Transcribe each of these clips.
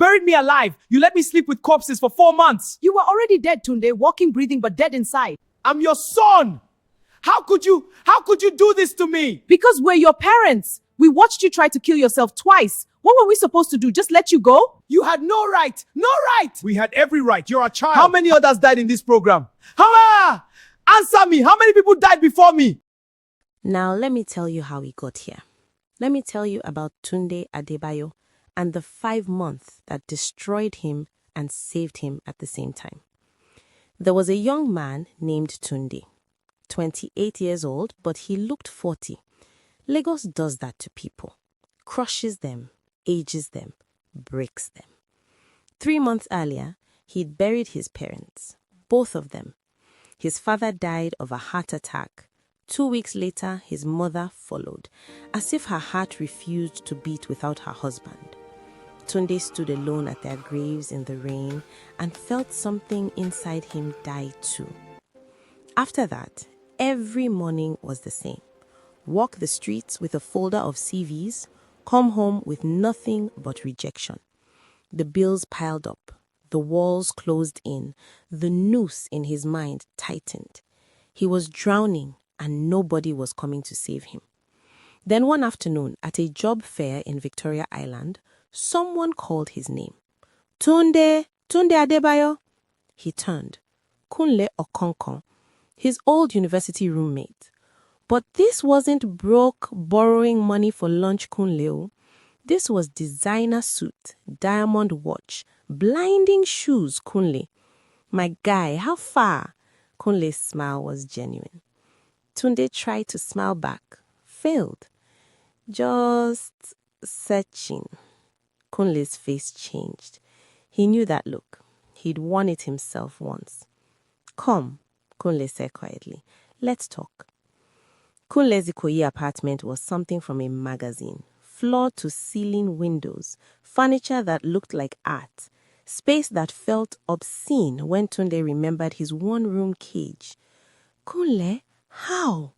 buried me alive. You let me sleep with corpses for 4 months. You were already dead, Tunde, walking, breathing, but dead inside. I'm your son. How could you do this to me? Because we're your parents. We watched you try to kill yourself twice. What were we supposed to do? Just let you go? You had no right. No right. We had every right. You're a child. How many others died in this program? Answer me. How many people died before me? Now let me tell you how we got here. Let me tell you about Tunde Adebayo and the 5 months that destroyed him and saved him at the same time. There was a young man named Tunde, 28 years old, but he looked 40. Lagos does that to people. Crushes them, ages them, breaks them. 3 months earlier, he'd buried his parents, both of them. His father died of a heart attack. 2 weeks later, his mother followed, as if her heart refused to beat without her husband. Tunde stood alone at their graves in the rain and felt something inside him die too. After that, every morning was the same. Walk the streets with a folder of CVs, come home with nothing but rejection. The bills piled up, the walls closed in, the noose in his mind tightened. He was drowning and nobody was coming to save him. Then one afternoon, at a job fair in Victoria Island, someone called his name. Tunde Adebayo. He turned. Kunle Okonkon, his old university roommate. But this wasn't broke, borrowing money for lunch Kunle. This was designer suit, diamond watch, blinding shoes Kunle. My guy, how far? Kunle's smile was genuine. Tunde tried to smile back, failed. Just searching. Kunle's face changed. He knew that look. He'd worn it himself once. Come, Kunle said quietly. Let's talk. Kunle's Ikoyi apartment was something from a magazine. Floor-to-ceiling windows, furniture that looked like art, space that felt obscene when Tunde remembered his one-room cage. Kunle, how?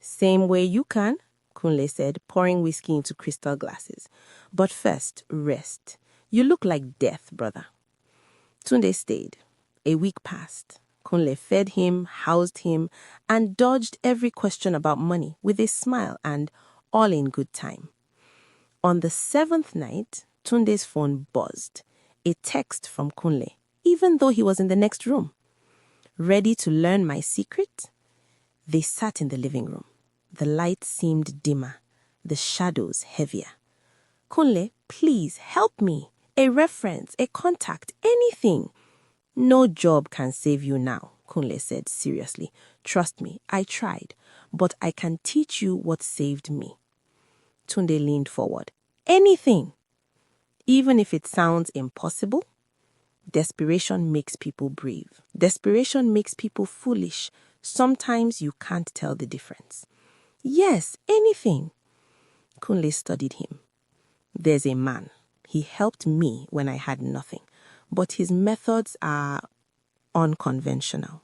Same way you can, Kunle said, pouring whiskey into crystal glasses. But first, rest. You look like death, brother. Tunde stayed. A week passed. Kunle fed him, housed him, and dodged every question about money with a smile and all in good time. On the 7th night, Tunde's phone buzzed. A text from Kunle, even though he was in the next room. Ready to learn my secret? They sat in the living room. The light seemed dimmer, the shadows heavier. Kunle, please help me. A reference, a contact, anything. No job can save you now, Kunle said seriously. Trust me, I tried, but I can teach you what saved me. Tunde leaned forward. Anything. Even if it sounds impossible. Desperation makes people brave. Desperation makes people foolish. Sometimes you can't tell the difference. Yes, anything. Kunle studied him. There's a man. He helped me when I had nothing, but his methods are unconventional.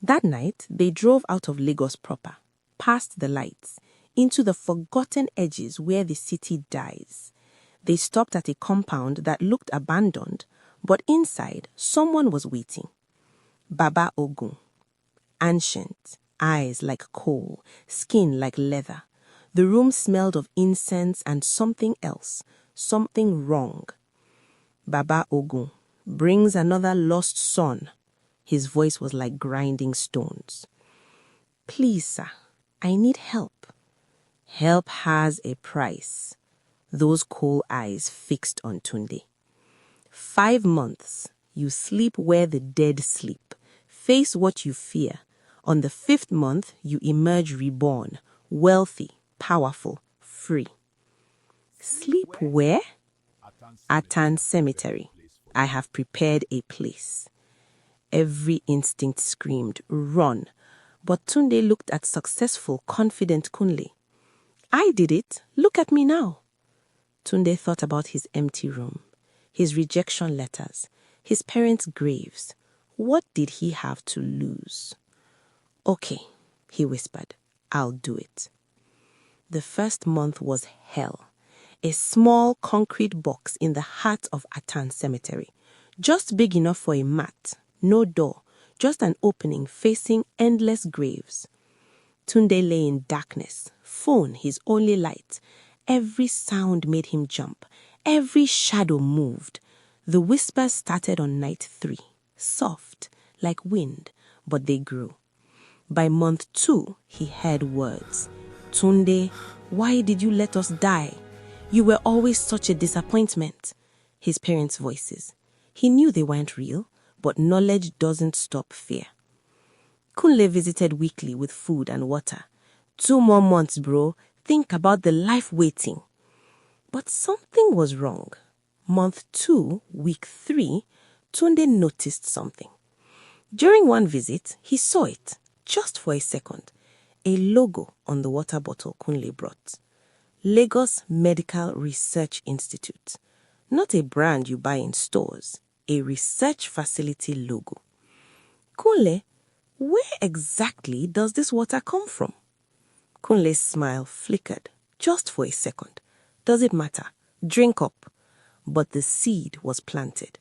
That night, they drove out of Lagos proper, past the lights, into the forgotten edges where the city dies. They stopped at a compound that looked abandoned, but inside, someone was waiting. Baba Ogun. Ancient, eyes like coal, skin like leather. The room smelled of incense and something else, something wrong. Baba Ogun brings another lost son. His voice was like grinding stones. Please, sir, I need help. Help has a price. Those coal eyes fixed on Tunde. 5 months, you sleep where the dead sleep. Face what you fear. On the 5th month, you emerge reborn, wealthy, powerful, free. Sleep where? Atan Cemetery. I have prepared a place. Every instinct screamed, run. But Tunde looked at successful, confident Kunle. I did it. Look at me now. Tunde thought about his empty room, his rejection letters, his parents' graves. What did he have to lose? Okay, he whispered. I'll do it. The first month was hell. A small concrete box in the heart of Atan Cemetery, just big enough for a mat, no door, just an opening facing endless graves. Tunde lay in darkness, phone his only light. Every sound made him jump, every shadow moved. The whispers started on night 3, soft, like wind, but they grew. By month 2, he heard words. Tunde, why did you let us die? You were always such a disappointment. His parents' voices. He knew they weren't real, but knowledge doesn't stop fear. Kunle visited weekly with food and water. 2 more months, bro. Think about the life waiting. But something was wrong. Month 2, week 3, Tunde noticed something. During one visit, he saw it, just for a second. A logo on the water bottle Kunle brought. Lagos Medical Research Institute. Not a brand you buy in stores, a research facility logo. Kunle, where exactly does this water come from? Kunle's smile flickered, just for a second. Does it matter? Drink up. But the seed was planted.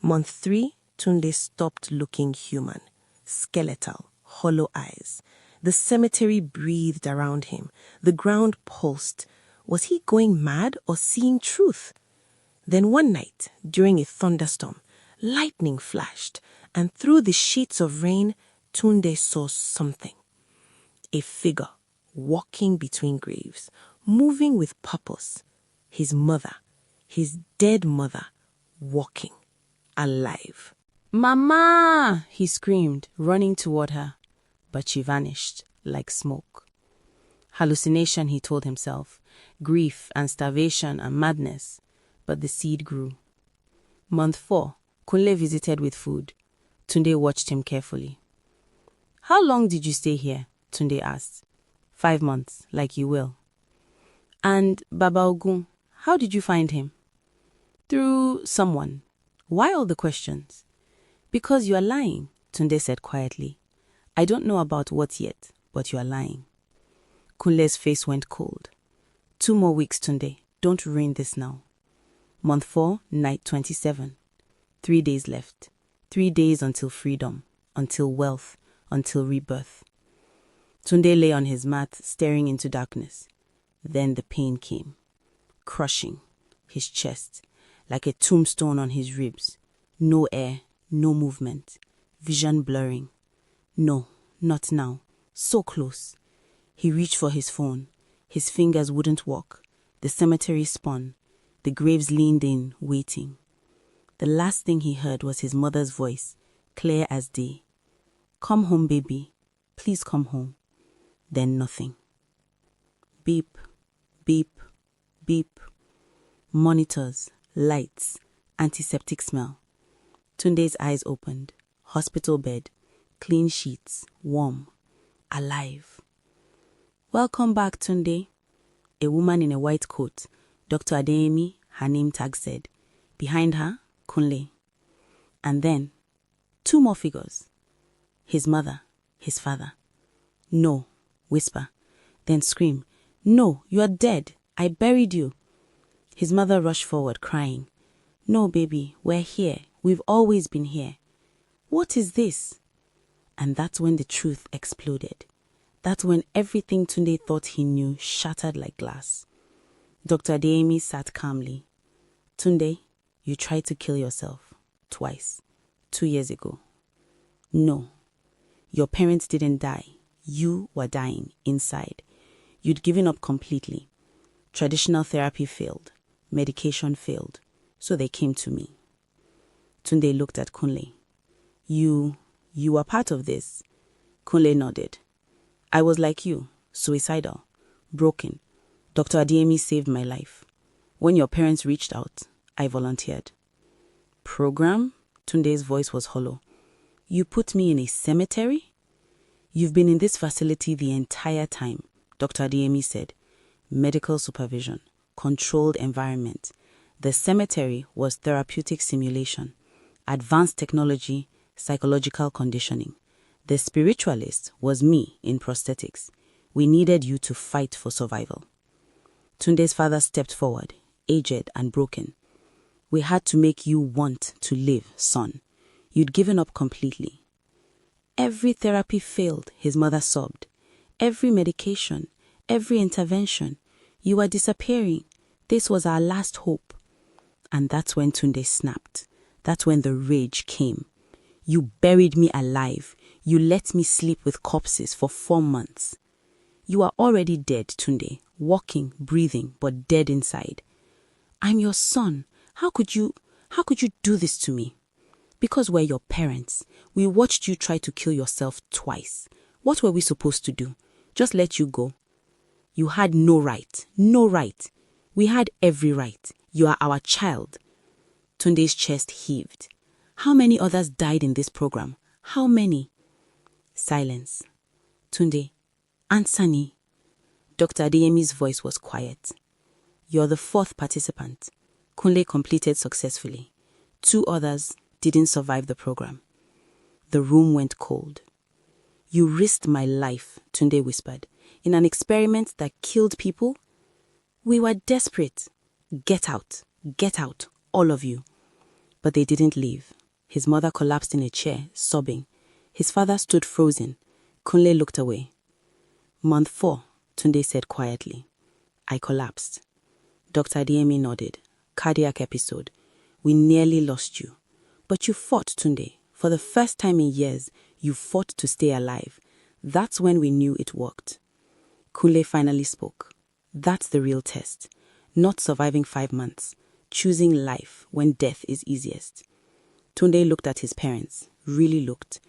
Month 3, Tunde stopped looking human, skeletal, hollow eyes. The cemetery breathed around him. The ground pulsed. Was he going mad or seeing truth? Then one night, during a thunderstorm, lightning flashed, and through the sheets of rain, Tunde saw something. A figure, walking between graves, moving with purpose. His mother, his dead mother, walking, alive. Mama! He screamed, running toward her. But she vanished like smoke. Hallucination, he told himself. Grief and starvation and madness. But the seed grew. Month 4, Kunle visited with food. Tunde watched him carefully. How long did you stay here? Tunde asked. 5 months, like you will. And Baba Ogun, how did you find him? Through someone. Why all the questions? Because you are lying, Tunde said quietly. I don't know about what yet, but you are lying. Kunle's face went cold. 2 more weeks, Tunde. Don't ruin this now. Month 4, night 27. 3 days left. 3 days until freedom, until wealth, until rebirth. Tunde lay on his mat, staring into darkness. Then the pain came, crushing his chest, like a tombstone on his ribs. No air, no movement, vision blurring. No, not now. So close. He reached for his phone. His fingers wouldn't work. The cemetery spun. The graves leaned in, waiting. The last thing he heard was his mother's voice, clear as day. Come home, baby. Please come home. Then nothing. Beep, beep, beep. Monitors, lights, antiseptic smell. Tunde's eyes opened. Hospital bed. Clean sheets, warm, alive. Welcome back, Tunde. A woman in a white coat, Dr. Adeyemi, her name tag said. Behind her, Kunle. And then, 2 more figures. His mother, his father. No, whisper. Then scream. No, you are dead. I buried you. His mother rushed forward, crying. No, baby, we're here. We've always been here. What is this? And that's when the truth exploded. That's when everything Tunde thought he knew shattered like glass. Dr. Adeyemi sat calmly. Tunde, you tried to kill yourself. Twice. 2 years ago. No. Your parents didn't die. You were dying inside. You'd given up completely. Traditional therapy failed. Medication failed. So they came to me. Tunde looked at Kunle. You were part of this. Kunle nodded. I was like you, suicidal, broken. Dr. Adeyemi saved my life. When your parents reached out, I volunteered. Program? Tunde's voice was hollow. You put me in a cemetery? You've been in this facility the entire time, Dr. Adeyemi said. Medical supervision, controlled environment. The cemetery was therapeutic simulation, advanced technology, psychological conditioning. The spiritualist was me in prosthetics. We needed you to fight for survival. Tunde's father stepped forward, aged and broken. We had to make you want to live, son. You'd given up completely. Every therapy failed, his mother sobbed. Every medication, every intervention. You were disappearing. This was our last hope. And that's when Tunde snapped. That's when the rage came. You buried me alive. You let me sleep with corpses for 4 months. You are already dead, Tunde, walking, breathing, but dead inside. I'm your son. How could you do this to me? Because we're your parents. We watched you try to kill yourself twice. What were we supposed to do? Just let you go? You had no right. No right. We had every right. You are our child. Tunde's chest heaved. How many others died in this program? How many? Silence. Tunde, answer me. Dr. Adeyemi's voice was quiet. You're the 4th participant. Kunle completed successfully. 2 others didn't survive the program. The room went cold. You risked my life, Tunde whispered, in an experiment that killed people. We were desperate. Get out, all of you. But they didn't leave. His mother collapsed in a chair, sobbing. His father stood frozen. Kunle looked away. Month 4, Tunde said quietly. I collapsed. Dr. Adeyemi nodded. Cardiac episode. We nearly lost you. But you fought, Tunde. For the first time in years, you fought to stay alive. That's when we knew it worked. Kunle finally spoke. That's the real test. Not surviving 5 months. Choosing life when death is easiest. Tunde looked at his parents. Really looked.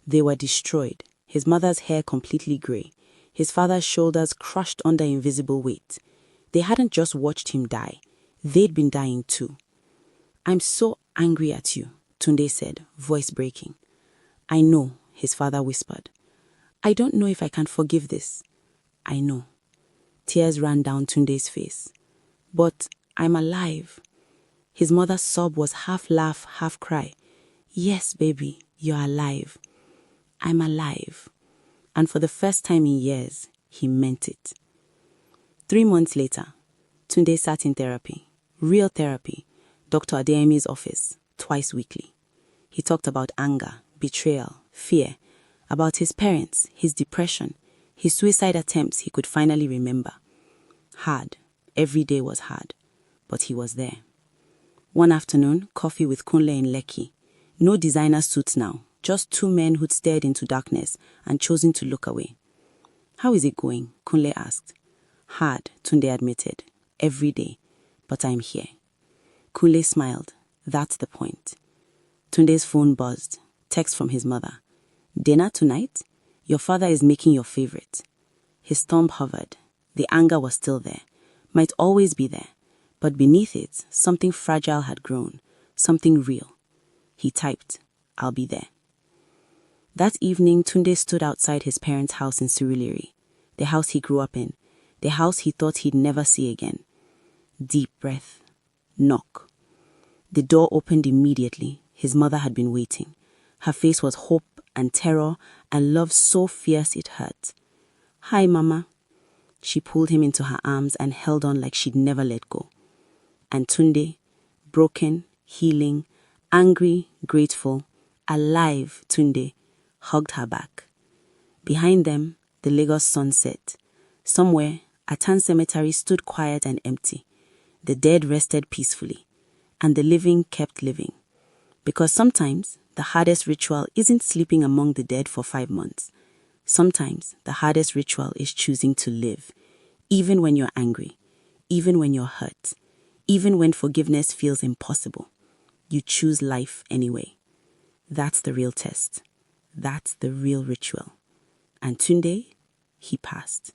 They were destroyed. His mother's hair completely grey. His father's shoulders crushed under invisible weight. They hadn't just watched him die. They'd been dying too. I'm so angry at you, Tunde said, voice breaking. I know, his father whispered. I don't know if I can forgive this. I know. Tears ran down Tunde's face. But I'm alive. His mother's sob was half laugh, half cry. Yes, baby, you're alive. I'm alive. And for the first time in years, he meant it. 3 months later, Tunde sat in therapy, real therapy, Dr. Adeyemi's office, twice weekly. He talked about anger, betrayal, fear, about his parents, his depression, his suicide attempts he could finally remember. Hard. Every day was hard. But he was there. One afternoon, coffee with Kunle in Lekki. No designer suits now, just 2 men who'd stared into darkness and chosen to look away. How is it going? Kunle asked. Hard, Tunde admitted. Every day. But I'm here. Kunle smiled. That's the point. Tunde's phone buzzed. Text from his mother. Dinner tonight? Your father is making your favorite. His thumb hovered. The anger was still there. Might always be there. But beneath it, something fragile had grown. Something real. He typed, I'll be there. That evening, Tunde stood outside his parents' house in Surulere, the house he grew up in, the house he thought he'd never see again. Deep breath. Knock. The door opened immediately. His mother had been waiting. Her face was hope and terror and love so fierce it hurt. Hi, Mama. She pulled him into her arms and held on like she'd never let go. And Tunde, broken, healing, angry, grateful, alive Tunde, hugged her back. Behind them, the Lagos sun set. Somewhere, a town cemetery stood quiet and empty. The dead rested peacefully, and the living kept living. Because sometimes, the hardest ritual isn't sleeping among the dead for 5 months. Sometimes, the hardest ritual is choosing to live, even when you're angry, even when you're hurt, even when forgiveness feels impossible. You choose life anyway. That's the real test. That's the real ritual. And Tunde, he passed.